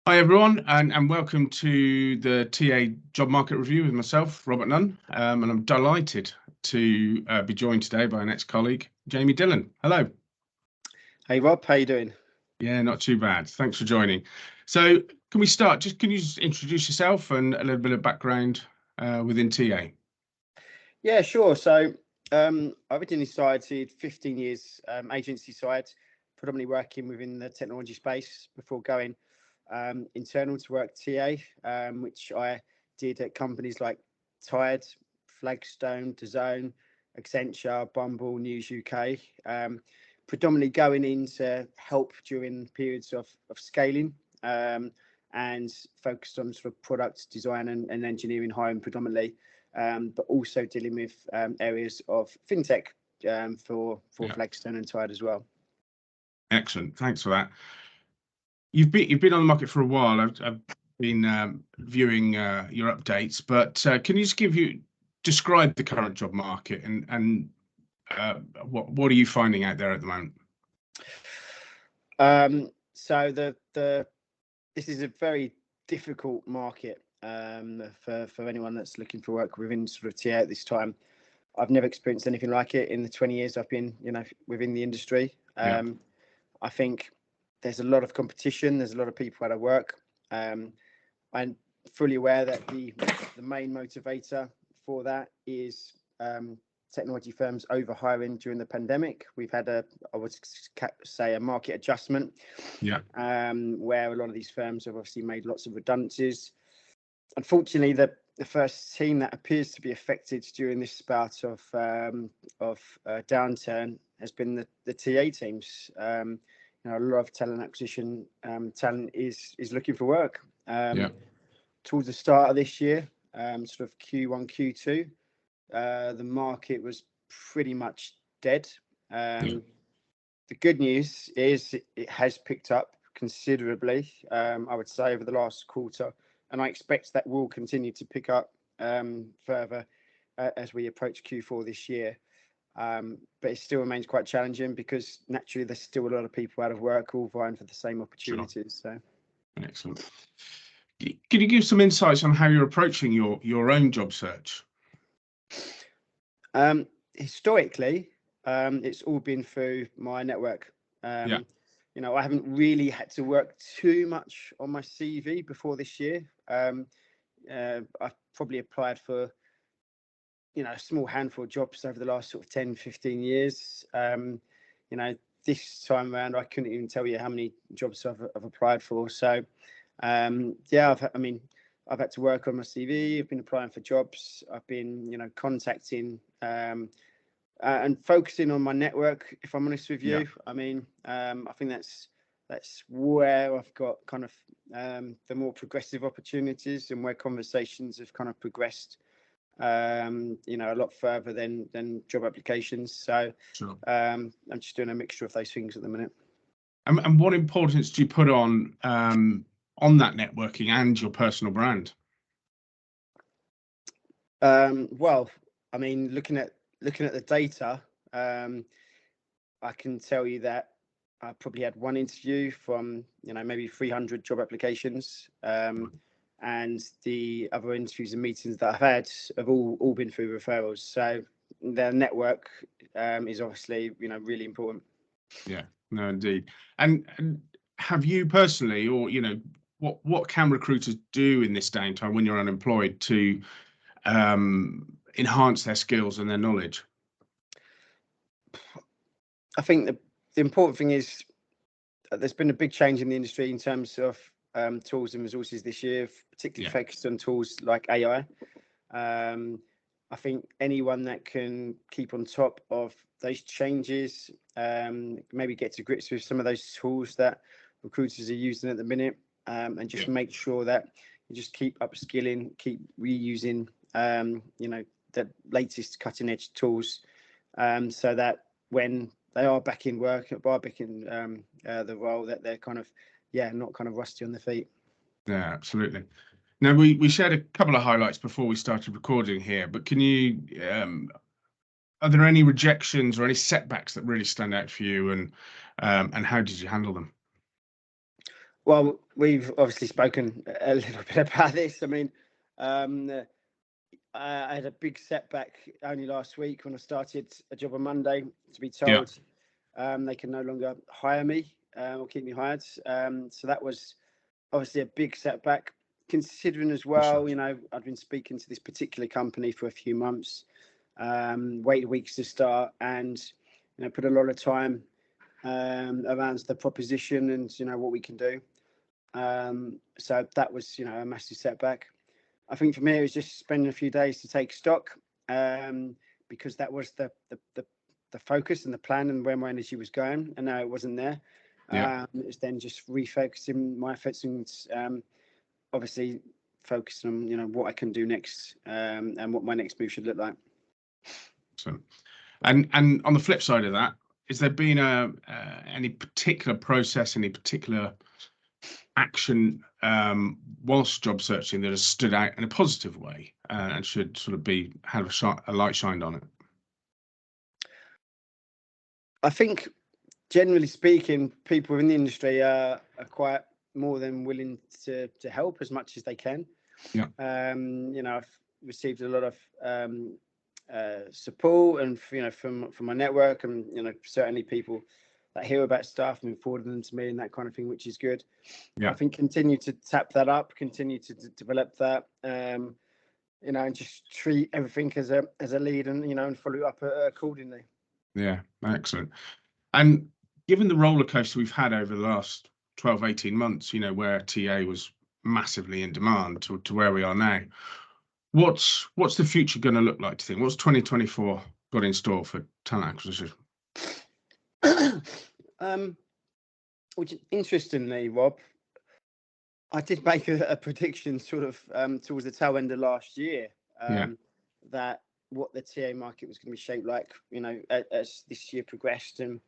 Hi everyone, and welcome to the TA Job Market Review with myself, Robert Nunn, and I'm delighted to be joined today by an ex-colleague, Jamie Dillon. Hello. Hey Rob, how you doing? Yeah, not too bad. Thanks for joining. So, can we start? Can you just introduce yourself and a little bit of background within TA? Yeah, sure. So I originally started 15 years agency side, predominantly working within the technology space before going internal to work TA, which I did at companies like Tide, Flagstone, DAZN, Accenture, Bumble, News UK. Predominantly going in to help during periods of scaling and focused on sort of product design and engineering hiring predominantly. But also dealing with areas of fintech for Yeah. Flagstone and Tide as well. Excellent. Thanks for that. You've been on the market for a while. I've been viewing your updates, but can you just describe the current job market and what are you finding out there at the moment? So this is a very difficult market for anyone that's looking for work within sort of TA at this time. I've never experienced anything like it in the 20 years I've been, within the industry. Yeah. I think there's a lot of competition. There's a lot of people out of work. I'm fully aware that the main motivator for that is technology firms over hiring during the pandemic. We've had I would say, a market adjustment. Yeah. Where a lot of these firms have obviously made lots of redundancies. Unfortunately, the first team that appears to be affected during this bout of downturn has been the TA teams. A lot of talent acquisition talent is looking for work. Towards the start of this year, sort of Q1, Q2, the market was pretty much dead. The good news is it has picked up considerably, I would say, over the last quarter, and I expect that will continue to pick up further as we approach Q4 this year. But it still remains quite challenging because naturally there's still a lot of people out of work all vying for the same opportunities. Sure. So excellent. Can you give some insights on how you're approaching your own job search? Historically, it's all been through my network. I haven't really had to work too much on my CV before this year. I've probably applied for a small handful of jobs over the last sort of 10, 15 years. This time around, I couldn't even tell you how many jobs I've applied for. So, I've had to work on my CV. I've been applying for jobs. I've been, contacting and focusing on my network. If I'm honest with you, I think that's where I've got kind of the more progressive opportunities and where conversations have kind of progressed. A lot further than job applications. So sure. I'm just doing a mixture of those things at the minute. And what importance do you put on that networking and your personal brand? Well, looking at the data, I can tell you that I probably had one interview from maybe 300 job applications. And the other interviews and meetings that I've had have all been through referrals. So their network is obviously, really important. Yeah, no, indeed. And have you personally, or what can recruiters do in this downtime when you're unemployed to enhance their skills and their knowledge? I think the important thing is there's been a big change in the industry in terms of tools and resources this year, particularly focused on tools like AI. I think anyone that can keep on top of those changes, maybe get to grips with some of those tools that recruiters are using at the minute, and just make sure that you just keep upskilling, keep reusing, the latest cutting edge tools, so that when they are back in work, back in the role, that they're kind of, not kind of rusty on their feet. Yeah, absolutely. Now, we shared a couple of highlights before we started recording here, but can you, are there any rejections or any setbacks that really stand out for you, and how did you handle them? Well, we've obviously spoken a little bit about this. I mean, I had a big setback only last week when I started a job on Monday to be Yeah, told they can no longer hire me or keep me hired. So that was obviously a big setback, considering as for sure. well, I'd been speaking to this particular company for a few months, waited weeks to start, and put a lot of time around the proposition and what we can do. So that was a massive setback. I think for me it was just spending a few days to take stock, because that was the focus and the plan and where my energy was going, and now it wasn't there. Yeah, It was then just refocusing my efforts and obviously focusing on what I can do next, and what my next move should look like. so and on the flip side of that, has there been any particular process, any particular action whilst job searching that has stood out in a positive way and should sort of be have a light shined on it? I think, generally speaking, people in the industry are quite more than willing to help as much as they can. Yeah, I've received a lot of support, and from my network, and certainly people that hear about stuff and forward them to me and that kind of thing, which is good. I yeah. think continue to tap that up, continue to develop that, and just treat everything as a lead, and and follow up accordingly. Yeah, excellent. And given the roller coaster we've had over the last 12, 18 months, where TA was massively in demand to where we are now, what's the future going to look like, do you think? What's 2024 got in store for talent acquisition? Which, interestingly, Rob, I did make a prediction sort of towards the tail end of last year, Yeah, that what the TA market was going to be shaped like, as this year progressed. And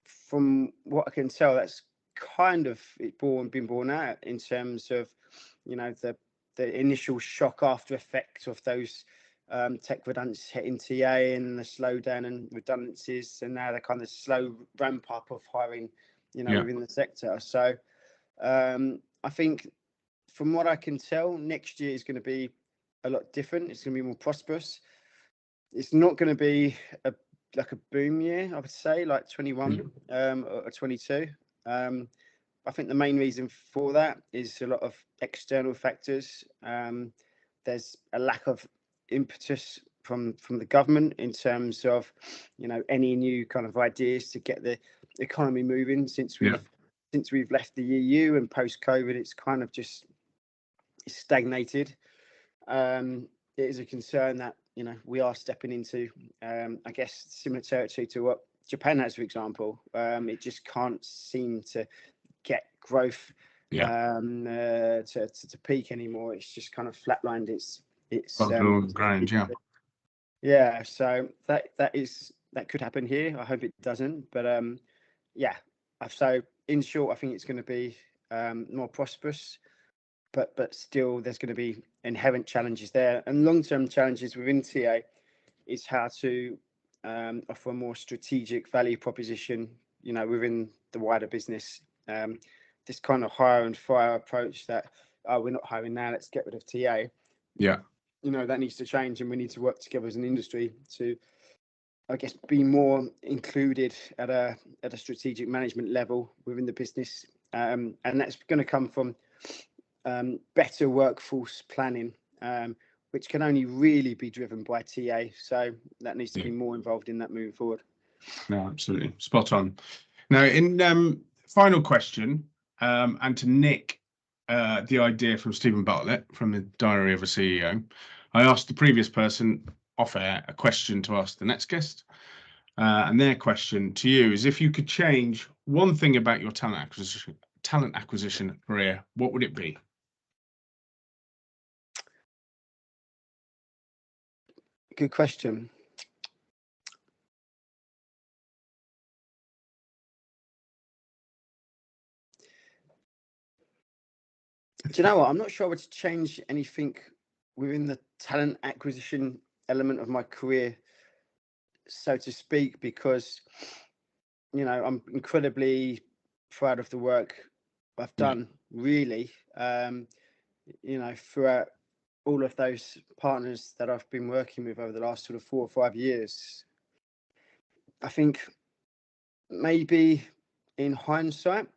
from what I can tell, that's kind of been borne out in terms of, the initial shock after effects of those tech redundancies hitting TA, and the slowdown and redundancies, and now the kind of slow ramp up of hiring, yeah, within the sector. So I think, from what I can tell, next year is going to be a lot different. It's going to be more prosperous. It's not going to be like a boom year, I would say, like 21 or 22. I think the main reason for that is a lot of external factors. There's a lack of impetus from the government in terms of any new kind of ideas to get the economy moving since yeah, we've left the EU, and post COVID it's kind of just stagnated. It is a concern that we are stepping into, I guess, similar territory to what Japan has, for example. It just can't seem to get growth yeah. to peak anymore. It's just kind of flatlined. It's Ground, yeah. yeah. So that could happen here. I hope it doesn't. But yeah. So in short, I think it's going to be more prosperous, but still there's going to be inherent challenges there, and long-term challenges within TA is how to offer a more strategic value proposition, within the wider business. This kind of hire and fire approach that, we're not hiring now, let's get rid of TA. Yeah, That needs to change, and we need to work together as an industry to, I guess, be more included at a strategic management level within the business, and that's going to come from better workforce planning, which can only really be driven by TA. So that needs to yeah. be more involved in that moving forward. No, absolutely. Spot on. Now, in final question, and to nick the idea from Stephen Bartlett from the Diary of a CEO, I asked the previous person off air a question to ask the next guest. And their question to you is, if you could change one thing about your talent acquisition career, what would it be? Good question. Do you know what? I'm not sure I would change anything within the talent acquisition element of my career, so to speak, because I'm incredibly proud of the work I've done really, you know, throughout all of those partners that I've been working with over the last sort of 4 or 5 years. I think maybe in hindsight,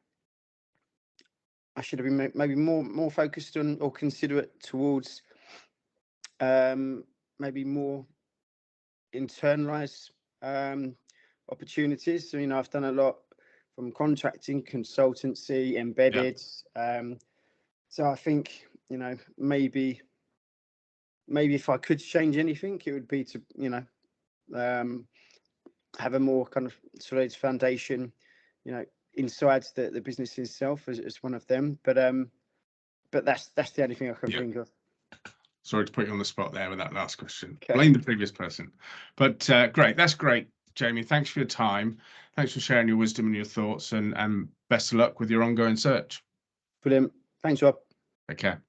I should have been maybe more focused on or considerate towards maybe more internalized opportunities. So, you know, I've done a lot from contracting, consultancy, embedded. So I think, you know, maybe if I could change anything, it would be to, you know, have a more kind of solid foundation, you know, inside the business itself as one of them. But that's the only thing I can think of. Sorry to put you on the spot there with that last question. Okay. Blame the previous person. But great. That's great, Jamie. Thanks for your time. Thanks for sharing your wisdom and your thoughts, and best of luck with your ongoing search. Brilliant. Thanks, Rob. Take care.